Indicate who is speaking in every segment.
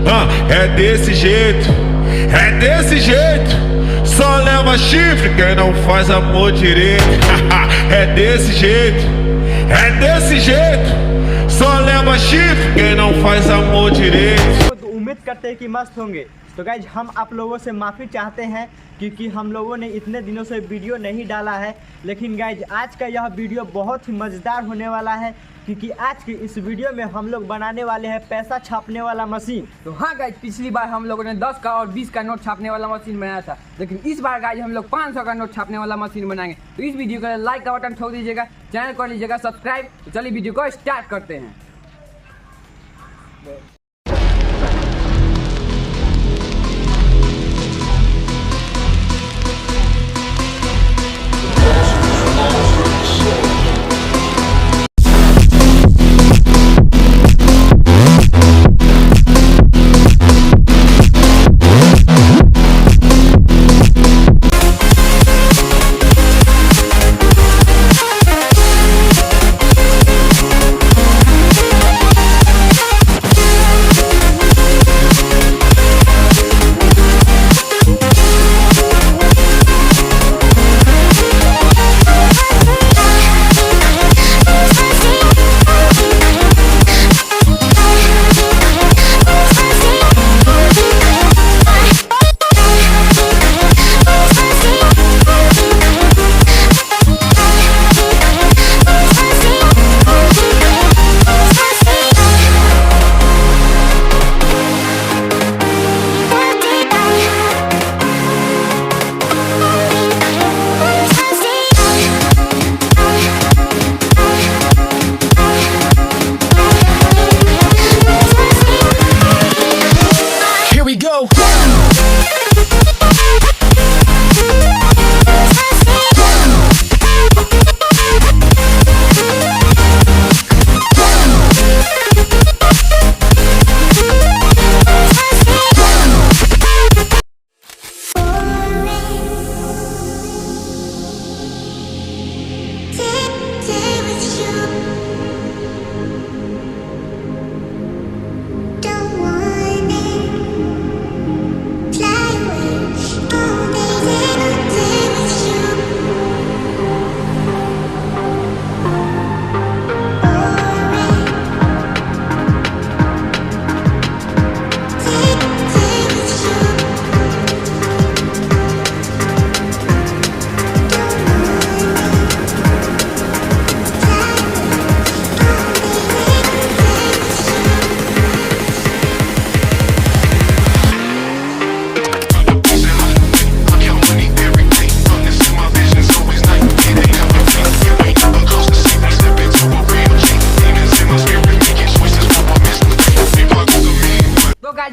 Speaker 1: É desse jeito, é desse jeito. Só leva chifre quem não faz amor direito. É desse jeito, é desse jeito. Só leva chifre quem não faz amor direito.
Speaker 2: तो उम्मीद करते हैं कि मस्त होंगे। तो गाइज हम आप लोगों से माफ़ी चाहते हैं क्योंकि हम लोगों ने इतने दिनों से वीडियो नहीं डाला है, लेकिन गाइज आज का यह वीडियो बहुत ही मज़ेदार होने वाला है क्योंकि आज की इस वीडियो में हम लोग बनाने वाले हैं पैसा छापने वाला मशीन।
Speaker 3: तो हाँ गाइज, पिछली बार हम लोगों ने 10 का और 20 का नोट छापने वाला मशीन बनाया था, लेकिन इस बार गाइज हम लोग 500 का नोट छापने वाला मशीन बनाएंगे। तो इस वीडियो को लाइक का बटन ठोक दीजिएगा, चैनल कर लीजिएगा सब्सक्राइब। तो चलिए वीडियो को स्टार्ट करते हैं।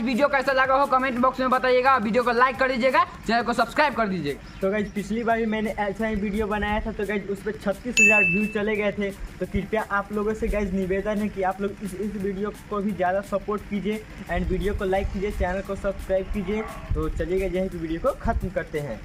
Speaker 3: वीडियो कैसा लगा हो कमेंट बॉक्स में बताइएगा। वीडियो को लाइक कर दीजिएगा, चैनल को सब्सक्राइब कर दीजिएगा।
Speaker 2: तो गाइज पिछली बार भी मैंने ऐसा ही वीडियो बनाया था, तो गाइज उस पर 36,000 व्यू चले गए थे। तो कृपया आप लोगों से गाइज निवेदन है कि आप लोग इस वीडियो को भी ज़्यादा सपोर्ट कीजिए एंड वीडियो को लाइक कीजिए, चैनल को सब्सक्राइब कीजिए। तो चलिएगा, यही वीडियो को ख़त्म करते हैं।